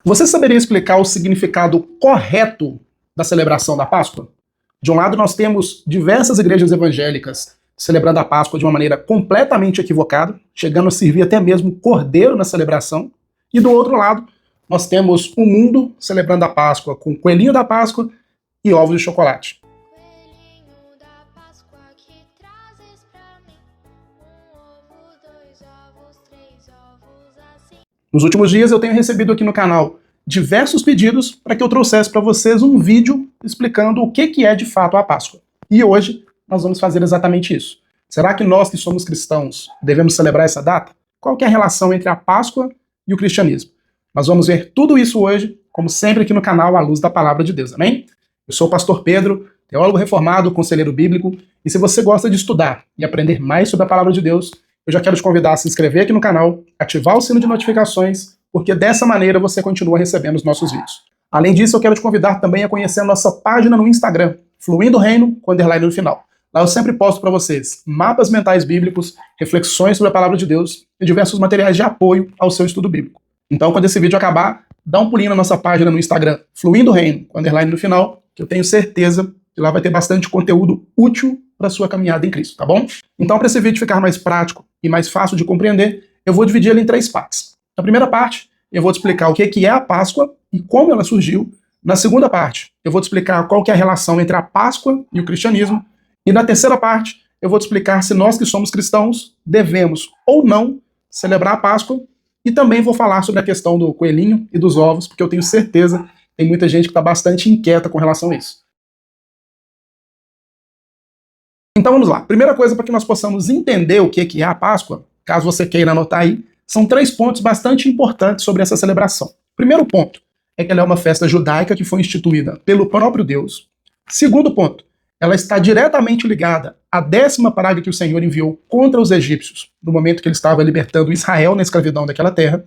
Você saberia explicar o significado correto da celebração da Páscoa? De um lado, nós temos diversas igrejas evangélicas celebrando a Páscoa de uma maneira completamente equivocada, chegando a servir até mesmo cordeiro na celebração. E do outro lado, nós temos o mundo celebrando a Páscoa com coelhinho da Páscoa e ovos de chocolate. Coelhinho da Páscoa que trazes pra mim, ovo, 2 ovos, 3 ovos assim. Nos últimos dias eu tenho recebido aqui no canal diversos pedidos para que eu trouxesse para vocês um vídeo explicando o que é de fato a Páscoa. E hoje nós vamos fazer exatamente isso. Será que nós que somos cristãos devemos celebrar essa data? Qual que é a relação entre a Páscoa e o cristianismo? Nós vamos ver tudo isso hoje, como sempre aqui no canal à luz da Palavra de Deus, amém? Eu sou o pastor Pedro, teólogo reformado, conselheiro bíblico, e se você gosta de estudar e aprender mais sobre a Palavra de Deus, eu já quero te convidar a se inscrever aqui no canal, ativar o sino de notificações, porque dessa maneira você continua recebendo os nossos vídeos. Além disso, eu quero te convidar também a conhecer a nossa página no Instagram, Fluindo Reino, com underline no final. Lá eu sempre posto para vocês mapas mentais bíblicos, reflexões sobre a Palavra de Deus e diversos materiais de apoio ao seu estudo bíblico. Então, quando esse vídeo acabar, dá um pulinho na nossa página no Instagram, Fluindo Reino, com underline no final, que eu tenho certeza que lá vai ter bastante conteúdo útil para a sua caminhada em Cristo, tá bom? Então, para esse vídeo ficar mais prático e mais fácil de compreender, eu vou dividir ele em 3 partes. Na primeira parte, eu vou te explicar o que é a Páscoa e como ela surgiu. Na segunda parte, eu vou te explicar qual que é a relação entre a Páscoa e o cristianismo. E na terceira parte, eu vou te explicar se nós que somos cristãos devemos ou não celebrar a Páscoa. E também vou falar sobre a questão do coelhinho e dos ovos, porque eu tenho certeza que tem muita gente que está bastante inquieta com relação a isso. Então vamos lá. Primeira coisa, para que nós possamos entender o que é a Páscoa, caso você queira anotar aí, são 3 pontos bastante importantes sobre essa celebração. Primeiro ponto é que ela é uma festa judaica que foi instituída pelo próprio Deus. Segundo ponto, ela está diretamente ligada à 10ª praga que o Senhor enviou contra os egípcios, no momento que ele estava libertando Israel na escravidão daquela terra.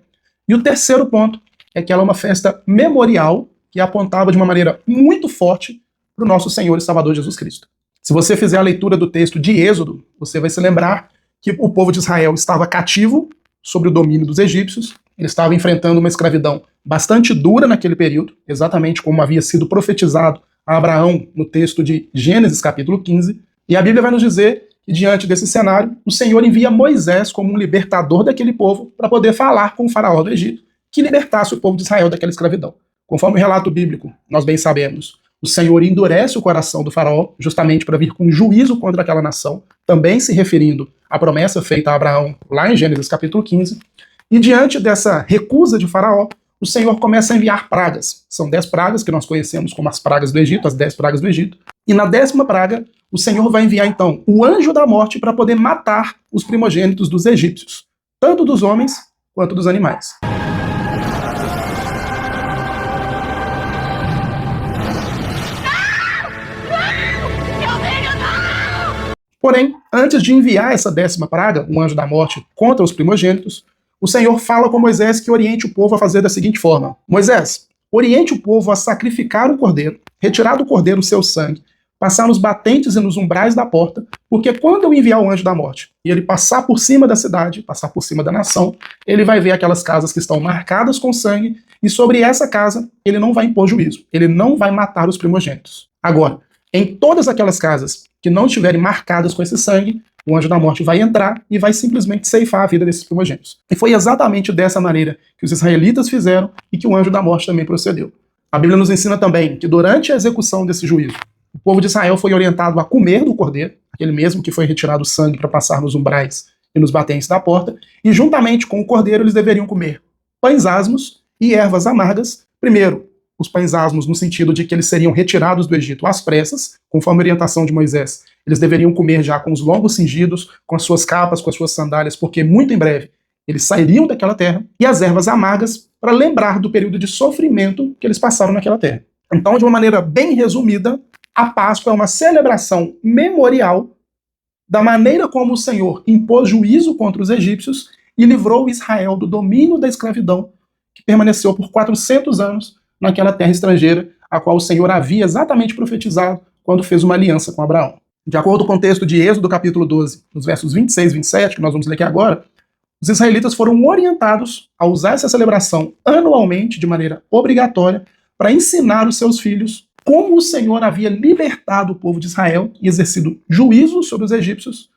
E o terceiro ponto é que ela é uma festa memorial que apontava de uma maneira muito forte para o nosso Senhor e Salvador Jesus Cristo. Se você fizer a leitura do texto de Êxodo, você vai se lembrar que o povo de Israel estava cativo sob o domínio dos egípcios, ele estava enfrentando uma escravidão bastante dura naquele período, exatamente como havia sido profetizado a Abraão no texto de Gênesis capítulo 15, e a Bíblia vai nos dizer que diante desse cenário, o Senhor envia Moisés como um libertador daquele povo para poder falar com o faraó do Egito, que libertasse o povo de Israel daquela escravidão. Conforme o relato bíblico, nós bem sabemos, o Senhor endurece o coração do faraó justamente para vir com juízo contra aquela nação, também se referindo à promessa feita a Abraão lá em Gênesis capítulo 15, e diante dessa recusa de faraó, o Senhor começa a enviar pragas. São 10 pragas que nós conhecemos como as pragas do Egito, as 10 pragas do Egito. E na 10ª praga, o Senhor vai enviar então o anjo da morte para poder matar os primogênitos dos egípcios, tanto dos homens quanto dos animais. Porém, antes de enviar essa 10ª praga, o anjo da morte, contra os primogênitos, o Senhor fala com Moisés que oriente o povo a fazer da seguinte forma: Moisés, oriente o povo a sacrificar o cordeiro, retirar do cordeiro o seu sangue, passar nos batentes e nos umbrais da porta, porque quando eu enviar o anjo da morte e ele passar por cima da cidade, passar por cima da nação, ele vai ver aquelas casas que estão marcadas com sangue, e sobre essa casa ele não vai impor juízo, ele não vai matar os primogênitos. Agora, em todas aquelas casas que não estiverem marcadas com esse sangue, o anjo da morte vai entrar e vai simplesmente ceifar a vida desses primogênitos. E foi exatamente dessa maneira que os israelitas fizeram e que o anjo da morte também procedeu. A Bíblia nos ensina também que durante a execução desse juízo, o povo de Israel foi orientado a comer do cordeiro, aquele mesmo que foi retirado o sangue para passar nos umbrais e nos batentes da porta, e juntamente com o cordeiro eles deveriam comer pães asmos e ervas amargas. Primeiro, os pães asmos no sentido de que eles seriam retirados do Egito às pressas, conforme a orientação de Moisés. Eles deveriam comer já com os lombos cingidos, com as suas capas, com as suas sandálias, porque muito em breve eles sairiam daquela terra. E as ervas amargas, para lembrar do período de sofrimento que eles passaram naquela terra. Então, de uma maneira bem resumida, a Páscoa é uma celebração memorial da maneira como o Senhor impôs juízo contra os egípcios e livrou Israel do domínio da escravidão, que permaneceu por 400 anos naquela terra estrangeira, a qual o Senhor havia exatamente profetizado quando fez uma aliança com Abraão. De acordo com o texto de Êxodo capítulo 12, nos versos 26 e 27, que nós vamos ler aqui agora, os israelitas foram orientados a usar essa celebração anualmente, de maneira obrigatória, para ensinar os seus filhos como o Senhor havia libertado o povo de Israel e exercido juízo sobre os egípcios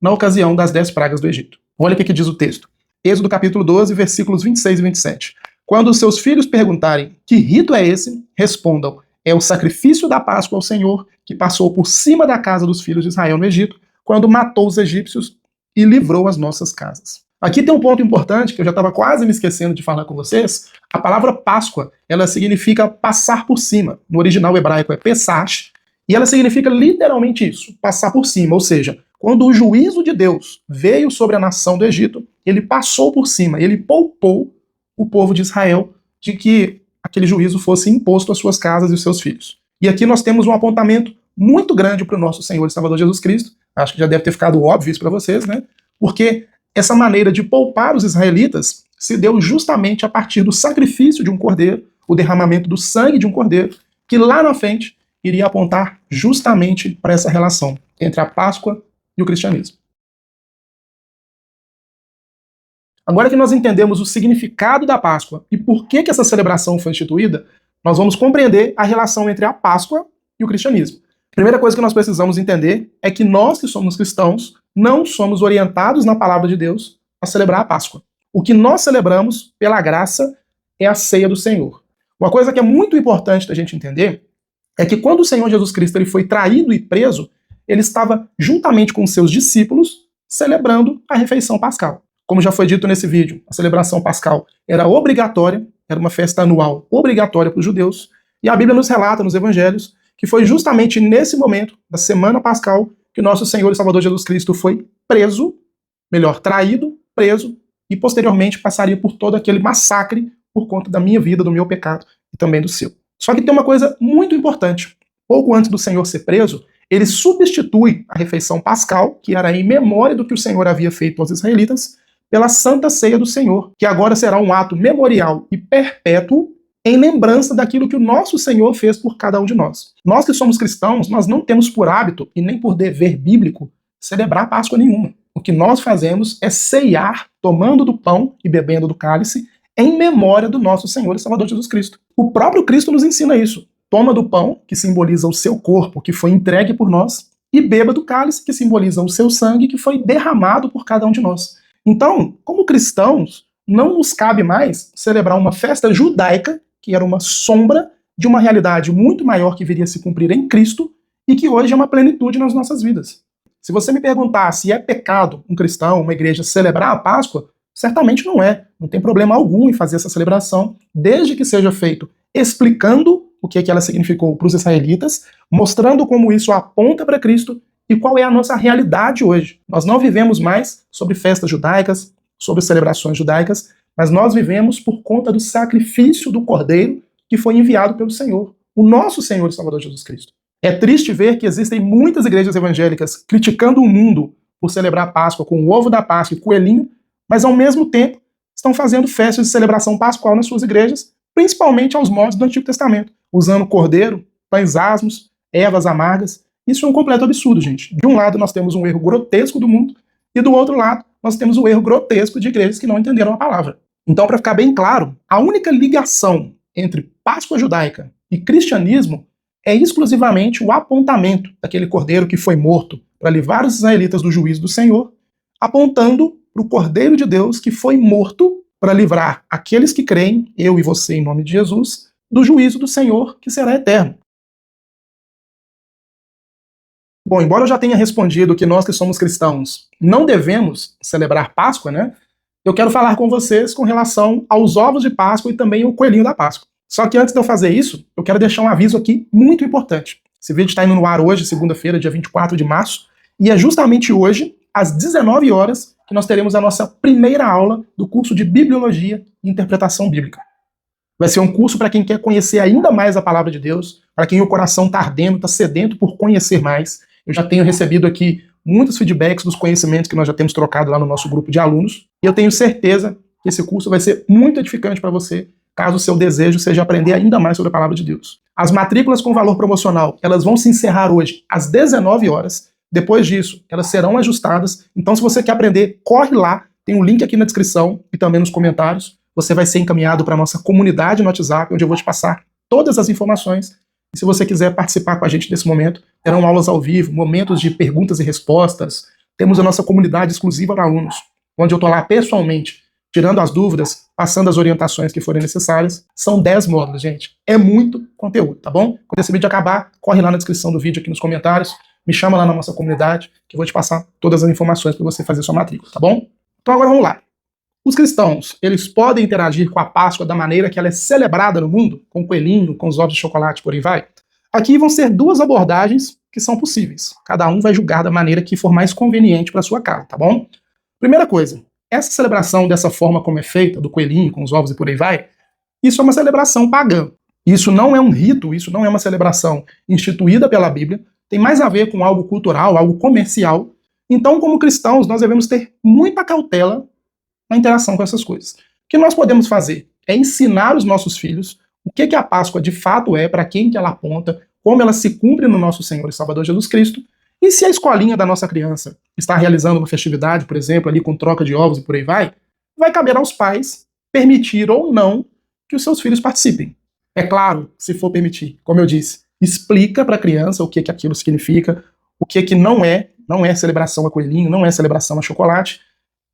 na ocasião das 10 pragas do Egito. Olha o que diz o texto. Êxodo capítulo 12, versículos 26 e 27. Quando os seus filhos perguntarem que rito é esse, respondam: é o sacrifício da Páscoa ao Senhor, que passou por cima da casa dos filhos de Israel no Egito, quando matou os egípcios e livrou as nossas casas. Aqui tem um ponto importante que eu já estava quase me esquecendo de falar com vocês. A palavra Páscoa, ela significa passar por cima. No original hebraico é Pesach, e ela significa literalmente isso, passar por cima. Ou seja, quando o juízo de Deus veio sobre a nação do Egito, ele passou por cima, ele poupou o povo de Israel de que aquele juízo fosse imposto às suas casas e aos seus filhos. E aqui nós temos um apontamento muito grande para o nosso Senhor e Salvador Jesus Cristo. Acho que já deve ter ficado óbvio isso para vocês, né? Porque essa maneira de poupar os israelitas se deu justamente a partir do sacrifício de um cordeiro, o derramamento do sangue de um cordeiro, que lá na frente iria apontar justamente para essa relação entre a Páscoa e o cristianismo. Agora que nós entendemos o significado da Páscoa e por que essa celebração foi instituída, nós vamos compreender a relação entre a Páscoa e o cristianismo. A primeira coisa que nós precisamos entender é que nós que somos cristãos não somos orientados na palavra de Deus a celebrar a Páscoa. O que nós celebramos, pela graça, é a ceia do Senhor. Uma coisa que é muito importante da gente entender é que quando o Senhor Jesus Cristo ele foi traído e preso, ele estava juntamente com seus discípulos celebrando a refeição pascal. Como já foi dito nesse vídeo, a celebração pascal era obrigatória, era uma festa anual obrigatória para os judeus, e a Bíblia nos relata nos evangelhos que foi justamente nesse momento da semana pascal que nosso Senhor e Salvador Jesus Cristo foi preso, melhor, traído, preso, e posteriormente passaria por todo aquele massacre por conta da minha vida, do meu pecado e também do seu. Só que tem uma coisa muito importante. Pouco antes do Senhor ser preso, ele substitui a refeição pascal, que era em memória do que o Senhor havia feito aos israelitas, pela Santa Ceia do Senhor, que agora será um ato memorial e perpétuo em lembrança daquilo que o nosso Senhor fez por cada um de nós. Nós que somos cristãos, nós não temos por hábito e nem por dever bíblico celebrar Páscoa nenhuma. O que nós fazemos é ceiar, tomando do pão e bebendo do cálice, em memória do nosso Senhor e Salvador Jesus Cristo. O próprio Cristo nos ensina isso. Toma do pão, que simboliza o seu corpo, que foi entregue por nós, e beba do cálice, que simboliza o seu sangue, que foi derramado por cada um de nós. Então, como cristãos, não nos cabe mais celebrar uma festa judaica, que era uma sombra de uma realidade muito maior que viria a se cumprir em Cristo e que hoje é uma plenitude nas nossas vidas. Se você me perguntar se é pecado um cristão, uma igreja, celebrar a Páscoa, certamente não é. Não tem problema algum em fazer essa celebração, desde que seja feito explicando o que ela significou para os israelitas, mostrando como isso aponta para Cristo e qual é a nossa realidade hoje. Nós não vivemos mais sobre festas judaicas, sobre celebrações judaicas, mas nós vivemos por conta do sacrifício do Cordeiro que foi enviado pelo Senhor, o nosso Senhor e Salvador Jesus Cristo. É triste ver que existem muitas igrejas evangélicas criticando o mundo por celebrar a Páscoa com o ovo da Páscoa e coelhinho, mas ao mesmo tempo estão fazendo festas de celebração pascual nas suas igrejas, principalmente aos moldes do Antigo Testamento, usando cordeiro, pães asmos, ervas amargas. Isso é um completo absurdo, gente. De um lado nós temos um erro grotesco do mundo, e do outro lado nós temos o erro grotesco de igrejas que não entenderam a palavra. Então, para ficar bem claro, a única ligação entre Páscoa judaica e cristianismo é exclusivamente o apontamento daquele cordeiro que foi morto para livrar os israelitas do juízo do Senhor, apontando para o Cordeiro de Deus que foi morto para livrar aqueles que creem, eu e você em nome de Jesus, do juízo do Senhor que será eterno. Bom, embora eu já tenha respondido que nós que somos cristãos não devemos celebrar Páscoa, né? Eu quero falar com vocês com relação aos ovos de Páscoa e também o coelhinho da Páscoa. Só que antes de eu fazer isso, eu quero deixar um aviso aqui muito importante. Esse vídeo está indo no ar hoje, segunda-feira, dia 24 de março, e é justamente hoje, às 19 horas, que nós teremos a nossa primeira aula do curso de Bibliologia e Interpretação Bíblica. Vai ser um curso para quem quer conhecer ainda mais a Palavra de Deus, para quem o coração está ardendo, está sedento por conhecer mais. Eu já tenho recebido aqui muitos feedbacks dos conhecimentos que nós já temos trocado lá no nosso grupo de alunos, e eu tenho certeza que esse curso vai ser muito edificante para você, caso o seu desejo seja aprender ainda mais sobre a Palavra de Deus. As matrículas com valor promocional, elas vão se encerrar hoje às 19 horas. Depois disso, elas serão ajustadas. Então, se você quer aprender, corre lá, tem um link aqui na descrição e também nos comentários. Você vai ser encaminhado para a nossa comunidade no WhatsApp, onde eu vou te passar todas as informações. E se você quiser participar com a gente nesse momento, terão aulas ao vivo, momentos de perguntas e respostas. Temos a nossa comunidade exclusiva para alunos, onde eu estou lá pessoalmente, tirando as dúvidas, passando as orientações que forem necessárias. São 10 módulos, gente. É muito conteúdo, tá bom? Quando esse vídeo acabar, corre lá na descrição do vídeo, aqui nos comentários, me chama lá na nossa comunidade, que eu vou te passar todas as informações para você fazer sua matrícula, tá bom? Então agora vamos lá. Os cristãos, eles podem interagir com a Páscoa da maneira que ela é celebrada no mundo, com o coelhinho, com os ovos de chocolate, por aí vai? Aqui vão ser duas abordagens que são possíveis. Cada um vai julgar da maneira que for mais conveniente para sua casa, tá bom? Primeira coisa, essa celebração dessa forma como é feita, do coelhinho, com os ovos e por aí vai, isso é uma celebração pagã. Isso não é um rito, isso não é uma celebração instituída pela Bíblia, tem mais a ver com algo cultural, algo comercial. Então, como cristãos, nós devemos ter muita cautela na interação com essas coisas. O que nós podemos fazer é ensinar os nossos filhos o que a Páscoa de fato é, para quem que ela aponta, como ela se cumpre no nosso Senhor e Salvador Jesus Cristo, e se a escolinha da nossa criança está realizando uma festividade, por exemplo, ali com troca de ovos e por aí vai caber aos pais permitir ou não que os seus filhos participem. É claro, se for permitir, como eu disse, explica para a criança o que aquilo significa, o que não é celebração a coelhinho, não é celebração a chocolate,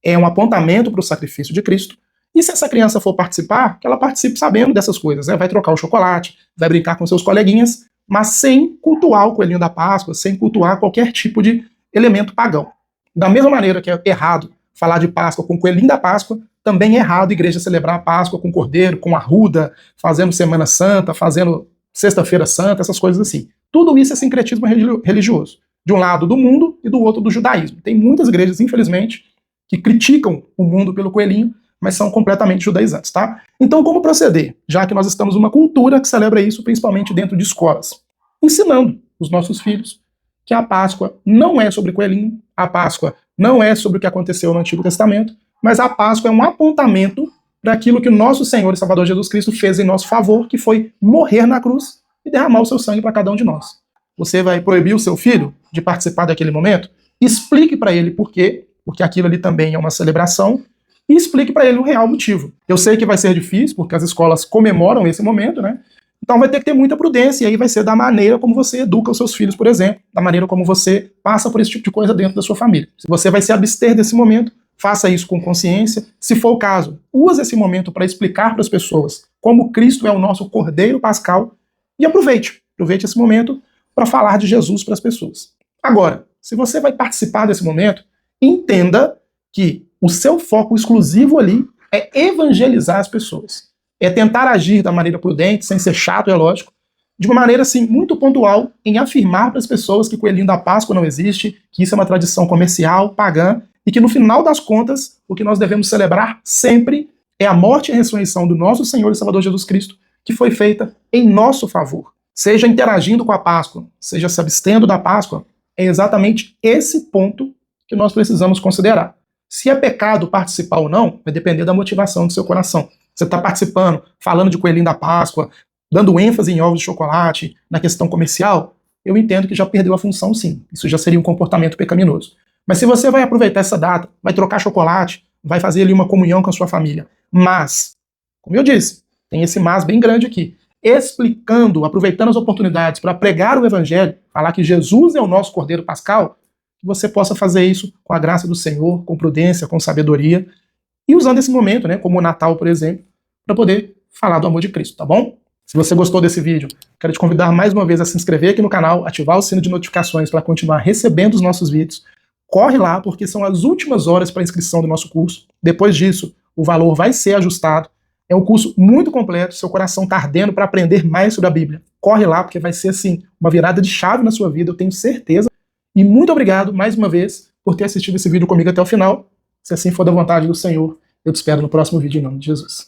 é um apontamento para o sacrifício de Cristo. E se essa criança for participar, que ela participe sabendo dessas coisas, né? Vai trocar o chocolate, vai brincar com seus coleguinhas, mas sem cultuar o coelhinho da Páscoa, sem cultuar qualquer tipo de elemento pagão. Da mesma maneira que é errado falar de Páscoa com o coelhinho da Páscoa, também é errado a igreja celebrar a Páscoa com cordeiro, com arruda, fazendo Semana Santa, fazendo Sexta-feira Santa, essas coisas assim. Tudo isso é sincretismo religioso. De um lado do mundo e do outro do judaísmo. Tem muitas igrejas, infelizmente, que criticam o mundo pelo coelhinho, mas são completamente judaizantes, tá? Então, como proceder? Já que nós estamos numa cultura que celebra isso, principalmente dentro de escolas. Ensinando os nossos filhos que a Páscoa não é sobre coelhinho, a Páscoa não é sobre o que aconteceu no Antigo Testamento, mas a Páscoa é um apontamento para aquilo que o nosso Senhor e Salvador Jesus Cristo fez em nosso favor, que foi morrer na cruz e derramar o seu sangue para cada um de nós. Você vai proibir o seu filho de participar daquele momento? Explique para ele por quê, porque aquilo ali também é uma celebração, e explique para ele o real motivo. Eu sei que vai ser difícil, porque as escolas comemoram esse momento, né? Então vai ter que ter muita prudência, e aí vai ser da maneira como você educa os seus filhos, por exemplo, da maneira como você passa por esse tipo de coisa dentro da sua família. Se você vai se abster desse momento, faça isso com consciência. Se for o caso, use esse momento para explicar para as pessoas como Cristo é o nosso Cordeiro Pascal, e aproveite esse momento para falar de Jesus para as pessoas. Agora, se você vai participar desse momento, entenda que o seu foco exclusivo ali é evangelizar as pessoas. É tentar agir da maneira prudente, sem ser chato, é lógico, de uma maneira, assim, muito pontual, em afirmar para as pessoas que o coelhinho da Páscoa não existe, que isso é uma tradição comercial, pagã, e que no final das contas, o que nós devemos celebrar sempre é a morte e a ressurreição do nosso Senhor e Salvador Jesus Cristo, que foi feita em nosso favor. Seja interagindo com a Páscoa, seja se abstendo da Páscoa, é exatamente esse ponto que nós precisamos considerar. Se é pecado participar ou não, vai depender da motivação do seu coração. Você está participando, falando de coelhinho da Páscoa, dando ênfase em ovos de chocolate, na questão comercial, eu entendo que já perdeu a função sim. Isso já seria um comportamento pecaminoso. Mas se você vai aproveitar essa data, vai trocar chocolate, vai fazer ali uma comunhão com a sua família, mas, como eu disse, tem esse mas bem grande aqui, explicando, aproveitando as oportunidades para pregar o evangelho, falar que Jesus é o nosso Cordeiro Pascal, que você possa fazer isso com a graça do Senhor, com prudência, com sabedoria, e usando esse momento, né, como o Natal, por exemplo, para poder falar do amor de Cristo, tá bom? Se você gostou desse vídeo, quero te convidar mais uma vez a se inscrever aqui no canal, ativar o sino de notificações para continuar recebendo os nossos vídeos. Corre lá, porque são as últimas horas para inscrição do nosso curso. Depois disso, o valor vai ser ajustado. É um curso muito completo, seu coração está ardendo para aprender mais sobre a Bíblia. Corre lá, porque vai ser, assim, uma virada de chave na sua vida, eu tenho certeza. E muito obrigado, mais uma vez, por ter assistido esse vídeo comigo até o final. Se assim for da vontade do Senhor, eu te espero no próximo vídeo em nome de Jesus.